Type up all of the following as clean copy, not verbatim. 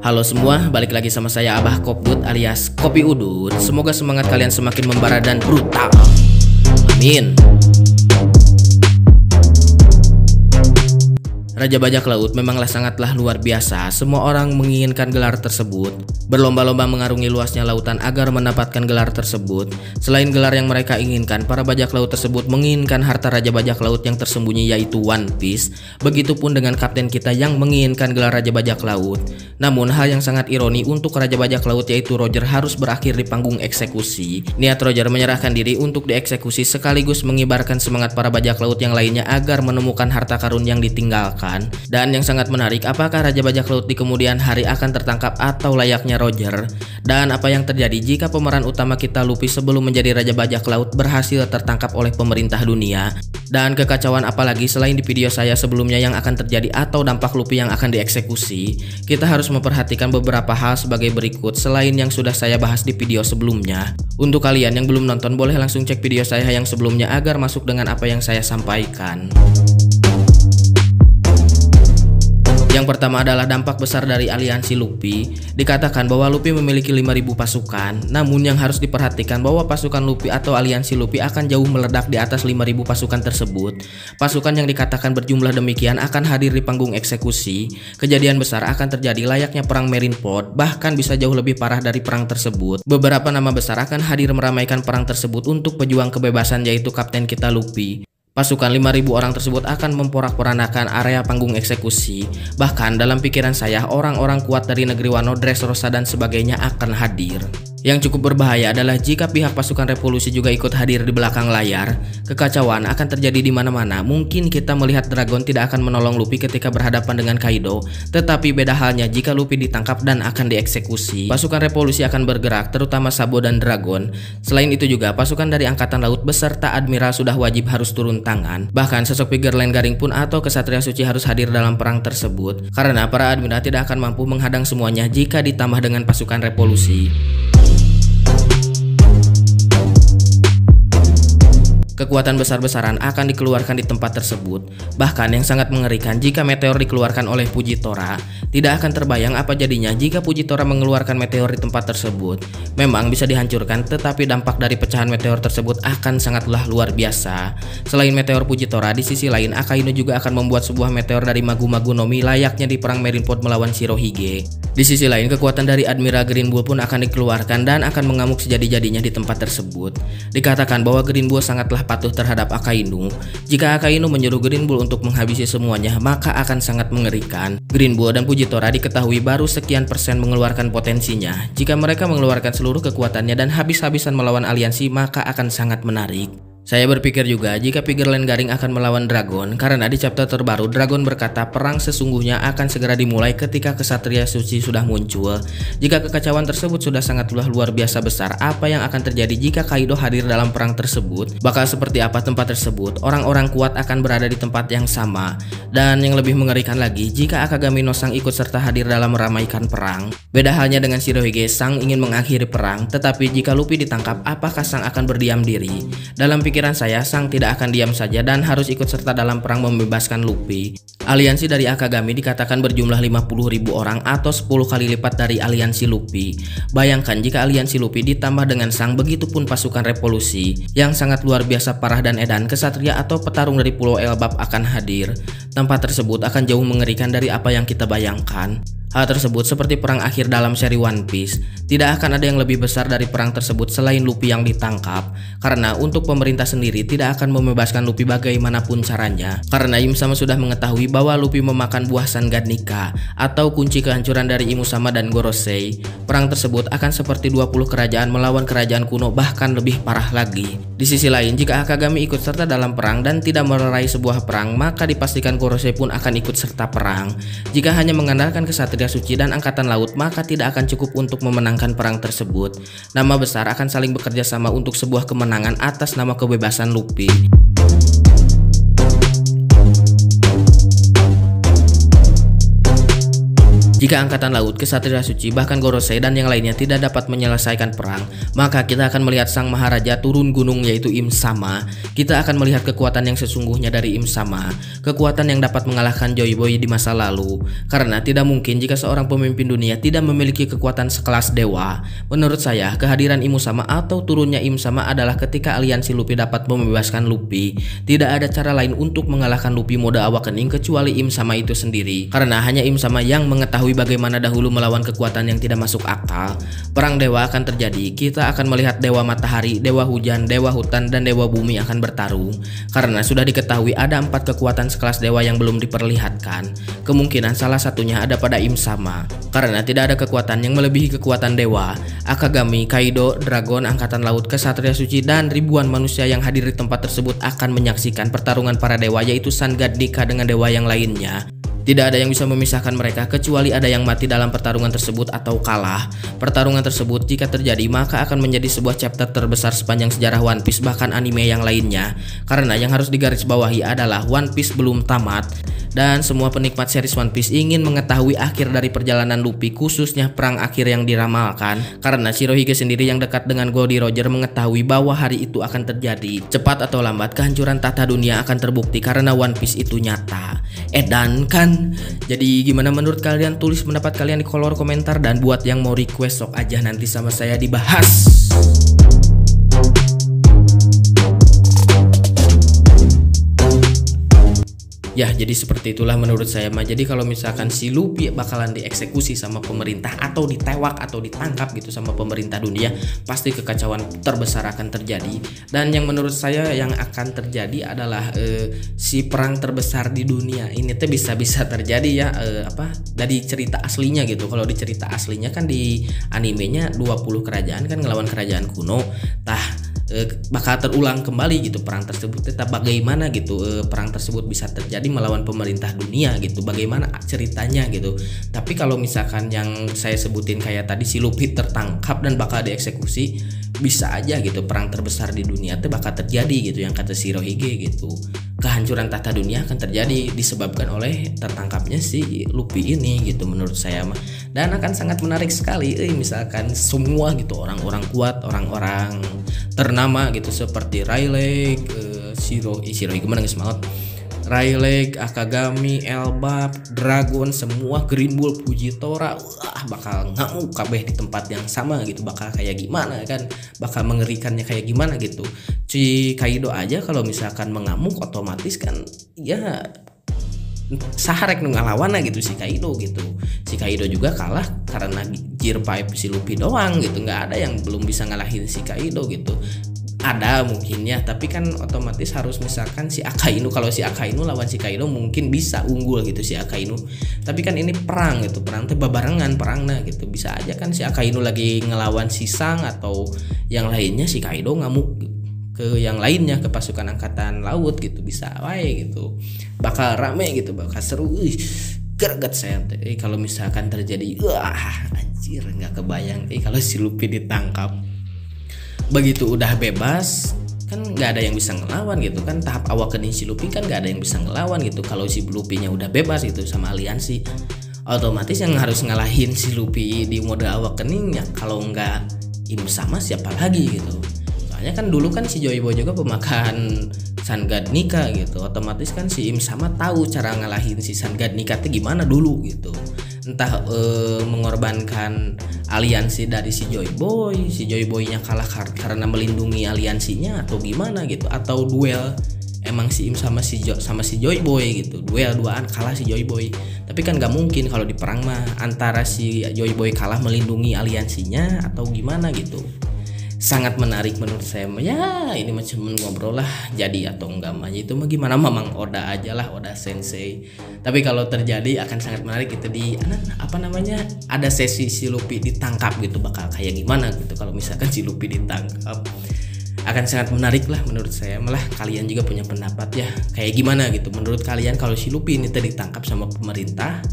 Halo semua, balik lagi sama saya Abah Kopdut alias Kopi Udut. Semoga semangat kalian semakin membara dan brutal. Amin. Raja Bajak Laut memanglah sangatlah luar biasa. Semua orang menginginkan gelar tersebut, berlomba-lomba mengarungi luasnya lautan agar mendapatkan gelar tersebut. Selain gelar yang mereka inginkan, para bajak laut tersebut menginginkan harta Raja Bajak Laut yang tersembunyi, yaitu One Piece. Begitupun dengan kapten kita yang menginginkan gelar Raja Bajak Laut. Namun hal yang sangat ironi untuk Raja Bajak Laut, yaitu Roger, harus berakhir di panggung eksekusi. Niat Roger menyerahkan diri untuk dieksekusi sekaligus mengibarkan semangat para bajak laut yang lainnya agar menemukan harta karun yang ditinggalkan. Dan yang sangat menarik, apakah Raja Bajak Laut di kemudian hari akan tertangkap atau layaknya Roger? Dan apa yang terjadi jika pemeran utama kita Luffy sebelum menjadi Raja Bajak Laut berhasil tertangkap oleh pemerintah dunia? Dan kekacauan apalagi selain di video saya sebelumnya yang akan terjadi atau dampak Luffy yang akan dieksekusi? Kita harus memperhatikan beberapa hal sebagai berikut selain yang sudah saya bahas di video sebelumnya. Untuk kalian yang belum nonton, boleh langsung cek video saya yang sebelumnya agar masuk dengan apa yang saya sampaikan. Yang pertama adalah dampak besar dari aliansi Luffy. Dikatakan bahwa Luffy memiliki 5.000 pasukan, namun yang harus diperhatikan bahwa pasukan Luffy atau aliansi Luffy akan jauh meledak di atas 5.000 pasukan tersebut. Pasukan yang dikatakan berjumlah demikian akan hadir di panggung eksekusi. Kejadian besar akan terjadi layaknya perang Marineford, bahkan bisa jauh lebih parah dari perang tersebut. Beberapa nama besar akan hadir meramaikan perang tersebut untuk pejuang kebebasan, yaitu kapten kita Luffy. Pasukan 5.000 orang tersebut akan memporak-porandakan area panggung eksekusi. Bahkan dalam pikiran saya, orang-orang kuat dari negeri Wano, Dressrosa dan sebagainya akan hadir. Yang cukup berbahaya adalah jika pihak pasukan revolusi juga ikut hadir di belakang layar. Kekacauan akan terjadi di mana-mana. Mungkin kita melihat Dragon tidak akan menolong Luffy ketika berhadapan dengan Kaido, tetapi beda halnya jika Luffy ditangkap dan akan dieksekusi. Pasukan revolusi akan bergerak, terutama Sabo dan Dragon. Selain itu juga pasukan dari Angkatan Laut beserta Admiral sudah wajib harus turun tangan. Bahkan sosok figure lain Garing pun atau Kesatria Suci harus hadir dalam perang tersebut, karena para Admiral tidak akan mampu menghadang semuanya jika ditambah dengan pasukan revolusi. Kekuatan besar-besaran akan dikeluarkan di tempat tersebut. Bahkan yang sangat mengerikan, jika meteor dikeluarkan oleh Fujitora, tidak akan terbayang apa jadinya jika Fujitora mengeluarkan meteor di tempat tersebut. Memang bisa dihancurkan, tetapi dampak dari pecahan meteor tersebut akan sangatlah luar biasa. Selain meteor Fujitora, di sisi lain Akainu juga akan membuat sebuah meteor dari Magu-Magu no Mi layaknya di perang Marineford melawan Shirohige. Di sisi lain, kekuatan dari Admiral Green Bull pun akan dikeluarkan dan akan mengamuk sejadi-jadinya di tempat tersebut. Dikatakan bahwa Green Bull sangatlah patuh terhadap Akainu. Jika Akainu menyuruh Green Bull untuk menghabisi semuanya, maka akan sangat mengerikan. Green Bull dan Fujitora diketahui baru sekian persen mengeluarkan potensinya. Jika mereka mengeluarkan seluruh kekuatannya dan habis-habisan melawan aliansi, maka akan sangat menarik. Saya berpikir juga jika figure lain Garing akan melawan Dragon, karena di chapter terbaru Dragon berkata perang sesungguhnya akan segera dimulai ketika Kesatria Suci sudah muncul. Jika kekacauan tersebut sudah sangatlah luar biasa besar, apa yang akan terjadi jika Kaido hadir dalam perang tersebut? Bakal seperti apa tempat tersebut? Orang-orang kuat akan berada di tempat yang sama. Dan yang lebih mengerikan lagi, jika Akagami no Sang ikut serta hadir dalam meramaikan perang. Beda halnya dengan Shirohige, Sang ingin mengakhiri perang, tetapi jika Luffy ditangkap, apakah Sang akan berdiam diri? Dalam pikiran saya, Sang tidak akan diam saja dan harus ikut serta dalam perang membebaskan Luffy. Aliansi dari Akagami dikatakan berjumlah 50.000 orang atau 10 kali lipat dari aliansi Luffy. Bayangkan jika aliansi Luffy ditambah dengan Sang, begitupun pasukan revolusi yang sangat luar biasa parah dan edan, kesatria atau petarung dari Pulau Elbap akan hadir. Tempat tersebut akan jauh mengerikan dari apa yang kita bayangkan. Hal tersebut seperti perang akhir dalam seri One Piece. Tidak akan ada yang lebih besar dari perang tersebut selain Luffy yang ditangkap. Karena untuk pemerintah sendiri tidak akan membebaskan Luffy bagaimanapun caranya. Karena Im Sama sudah mengetahui bahwa Luffy memakan buah Sangadnika atau kunci kehancuran dari Imusama dan Gorosei. Perang tersebut akan seperti 20 kerajaan melawan kerajaan kuno, bahkan lebih parah lagi. Di sisi lain, jika Akagami ikut serta dalam perang dan tidak meraih sebuah perang, maka dipastikan Gorosei pun akan ikut serta perang. Jika hanya mengandalkan Kesatria Suci dan Angkatan Laut, maka tidak akan cukup untuk memenangkan perang tersebut. Nama besar akan saling bekerja sama untuk sebuah kemenangan atas nama kebebasan Luffy. Jika Angkatan Laut, Kesatria Suci, bahkan Gorosei dan yang lainnya tidak dapat menyelesaikan perang, maka kita akan melihat Sang Maharaja turun gunung yaitu Im Sama. Kita akan melihat kekuatan yang sesungguhnya dari Im Sama, kekuatan yang dapat mengalahkan Joy Boy di masa lalu. Karena tidak mungkin jika seorang pemimpin dunia tidak memiliki kekuatan sekelas dewa. Menurut saya, kehadiran Im Sama atau turunnya Im Sama adalah ketika aliansi Luffy dapat membebaskan Luffy. Tidak ada cara lain untuk mengalahkan Luffy mode awakening kecuali Im Sama itu sendiri. Karena hanya Im Sama yang mengetahui bagaimana dahulu melawan kekuatan yang tidak masuk akal. Perang dewa akan terjadi. Kita akan melihat dewa matahari, dewa hujan, dewa hutan, dan dewa bumi akan bertarung. Karena sudah diketahui ada 4 kekuatan sekelas dewa yang belum diperlihatkan. Kemungkinan salah satunya ada pada Im Sama. Karena tidak ada kekuatan yang melebihi kekuatan dewa. Akagami, Kaido, Dragon, Angkatan Laut, Kesatria Suci, dan ribuan manusia yang hadir di tempat tersebut akan menyaksikan pertarungan para dewa, yaitu Sun God Nika dengan dewa yang lainnya. Tidak ada yang bisa memisahkan mereka kecuali ada yang mati dalam pertarungan tersebut atau kalah. Pertarungan tersebut jika terjadi maka akan menjadi sebuah chapter terbesar sepanjang sejarah One Piece bahkan anime yang lainnya. Karena yang harus digarisbawahi adalah One Piece belum tamat dan semua penikmat series One Piece ingin mengetahui akhir dari perjalanan Luffy, khususnya perang akhir yang diramalkan. Karena Shirohige sendiri yang dekat dengan Goldie Roger mengetahui bahwa hari itu akan terjadi. Cepat atau lambat kehancuran tata dunia akan terbukti karena One Piece itu nyata. Edan kan? Jadi gimana menurut kalian? Tulis pendapat kalian di kolom komentar, dan buat yang mau request sok aja nanti sama saya dibahas. Ya, jadi seperti itulah menurut saya mah. Jadi kalau misalkan si Luffy bakalan dieksekusi sama pemerintah atau ditewak atau ditangkap gitu sama pemerintah dunia, pasti kekacauan terbesar akan terjadi. Dan yang menurut saya yang akan terjadi adalah si perang terbesar di dunia ini tuh bisa terjadi ya dari cerita aslinya gitu. Kalau di cerita aslinya kan di animenya 20 kerajaan kan ngelawan kerajaan kuno. Bakal terulang kembali gitu perang tersebut. Tetap bagaimana gitu perang tersebut bisa terjadi melawan pemerintah dunia gitu, bagaimana ceritanya gitu. Tapi kalau misalkan yang saya sebutin kayak tadi si Luffy tertangkap dan bakal dieksekusi, bisa aja gitu perang terbesar di dunia itu bakal terjadi gitu yang kata Shirohige gitu. Kehancuran tata dunia akan terjadi disebabkan oleh tertangkapnya si Luffy ini gitu menurut saya mah. Dan akan sangat menarik sekali misalkan semua gitu orang-orang kuat, orang-orang ternama gitu seperti Rayleigh, Shirohige mana geus maot, Rayleigh, Akagami, Elbap, Dragon, semua Green Bull, Fujitora, bakal ngamuk kabeh di tempat yang sama gitu. Bakal kayak gimana kan, bakal mengerikannya kayak gimana gitu. Si Kaido aja kalau misalkan mengamuk otomatis kan ya saharek nu ngalawana gitu si Kaido gitu. Si Kaido juga kalah karena Gear 5 si Luffy doang gitu. Nggak ada yang belum bisa ngalahin si Kaido gitu. Ada mungkin ya, tapi kan otomatis harus misalkan si Akainu, kalau si Akainu lawan si Kaido mungkin bisa unggul gitu si Akainu. Tapi kan ini perang gitu, perang teh babarengan perangna gitu. Bisa aja kan si Akainu lagi ngelawan si Sang atau yang lainnya, si Kaido ngamuk ke yang lainnya, ke pasukan angkatan laut gitu. Bisa wae gitu. Bakal rame gitu, bakal seru. Greget saya kalau misalkan terjadi. Anjir nggak kebayang kalau si Luffy ditangkap. Begitu udah bebas kan nggak ada yang bisa ngelawan gitu kan. Tahap awakening si Luffy kan nggak ada yang bisa ngelawan gitu. Kalau si Luffy-nya udah bebas gitu sama aliansi, otomatis yang harus ngalahin si Luffy di mode awakening ya kalau nggak Im Sama siapa lagi gitu. Soalnya kan dulu kan si Joy Boy juga pemakan Sun God Nika gitu. Otomatis kan si Im Sama tahu cara ngalahin si Sun God Nika itu gimana dulu gitu. Entah mengorbankan aliansi dari si Joy Boy-nya kalah karena melindungi aliansinya atau gimana gitu, atau duel emang si Im sama si Joy Boy gitu, duel duaan kalah si Joy Boy. Tapi kan nggak mungkin kalau di perang mah antara si Joy Boy kalah melindungi aliansinya atau gimana gitu. Sangat menarik menurut saya. Ya ini macam ngobrol lah, jadi atau enggak mah itu mah gimana Mamang Oda aja lah, Oda Sensei. Tapi kalau terjadi akan sangat menarik gitu di ada sesi si Luffy ditangkap gitu, bakal kayak gimana gitu kalau misalkan si Luffy ditangkap. Akan sangat menarik lah menurut saya. Malah kalian juga punya pendapat ya kayak gimana gitu menurut kalian kalau si Luffy ini ditangkap sama pemerintah,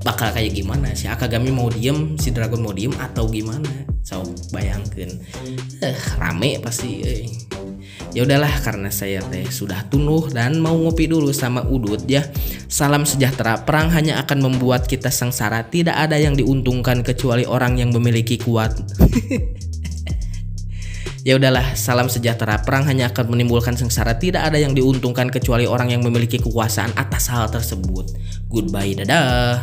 bakal kayak gimana, si Akagami mau diem, si Dragon mau diem atau gimana. So bayangkan rame pasti. Ya udahlah, karena saya sudah tunuh dan mau ngopi dulu sama udut ya. Salam sejahtera. Perang hanya akan membuat kita sengsara. Tidak ada yang diuntungkan kecuali orang yang memiliki kuat. Ya udahlah, salam sejahtera. Perang hanya akan menimbulkan sengsara. Tidak ada yang diuntungkan kecuali orang yang memiliki kekuasaan atas hal tersebut. Goodbye, dadah.